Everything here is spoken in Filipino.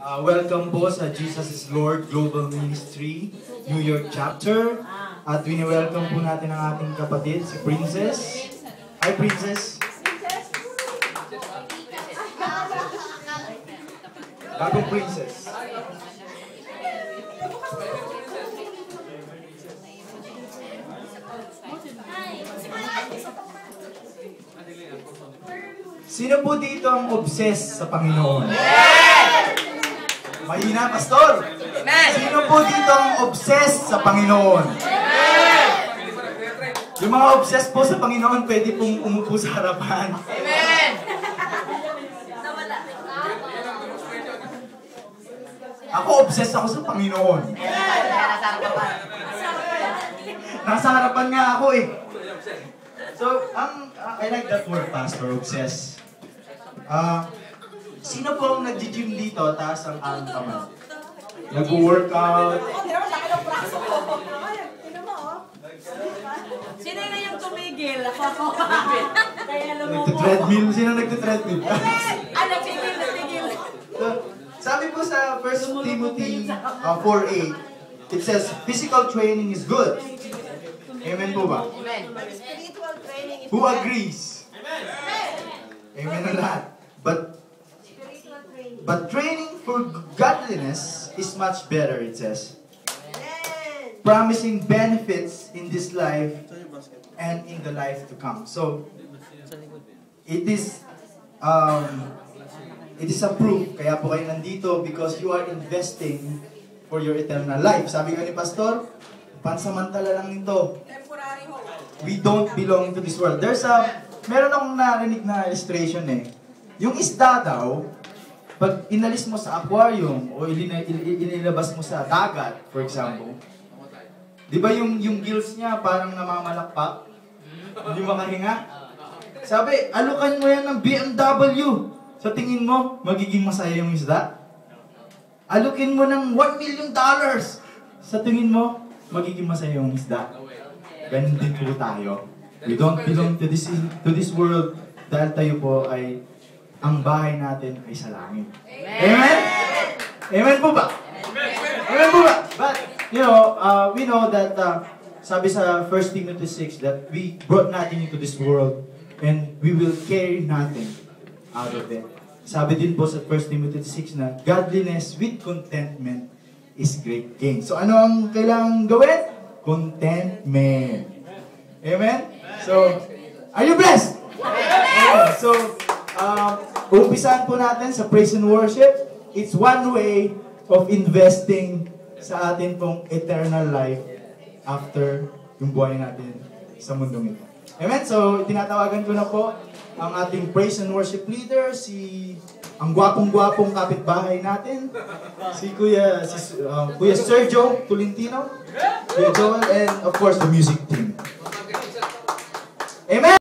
Welcome po sa Jesus is Lord Global Ministry, New York Chapter. At wini-welcome po natin ang ating kapatid, si Princess. Hi, Princess! Bagong Princess. Sino po dito ang obsessed sa Panginoon? Mahina, Pastor! Sino po dito ang obsessed sa Panginoon? Yung mga obsessed po sa Panginoon, pwede pong umupo sa harapan. Amen! Ako, obsessed ako sa Panginoon. Nasa harapan nga ako eh. So, I like that word, Pastor, obsessed. Sino po ang nag-gym dito, taas ang kamay? Nag-workout? Sino na yung tumigil? Ako. Nagte-treadmill? Sino nagte-treadmill? Nagtigil. So, sabi po sa 1 Timothy 4:8, it says, physical training is good. Amen po ba? Amen. Who agrees? Amen na lahat. But training for godliness is much better, it says. Promising benefits in this life and in the life to come. So, it is a proof, kaya po kayo nandito, because you are investing for your eternal life. Sabi nga ni Pastor, pansamantala lang ito. We don't belong to this world. Meron akong narinig na illustration eh. Yung isda daw, pag inalis mo sa aquarium o inilabas mo sa dagat, for example, di ba yung gills niya parang namamalakpak? Hindi makahinga? Sabi, alukan mo yan ng BMW. Sa tingin mo, magiging masaya yung isda? Alukin mo ng $1 million. Sa tingin mo, magiging masaya yung isda? Ganun din po tayo. We don't belong to this world dahil tayo po ay ang bahay natin ay sa langit. Amen? Amen po ba? Amen po ba? But, we know that sabi sa 1 Timothy 6 that we brought nothing into this world and we will carry nothing out of it. Sabi din po sa 1 Timothy 6 na godliness with contentment is great gain. So ano ang kailangang gawin? Contentment. Amen? So, are you blessed? Amen. So, umpisahan po natin sa praise and worship. It's one way of investing sa atin pong eternal life after yung buhay natin sa mundong ito. Amen? So, tinatawagan ko na po ang ating praise and worship leader, ang gwapong-gwapong kapitbahay natin, si Kuya Sergio Tolentino, Kuya Joel, and of course, the music team. Amen!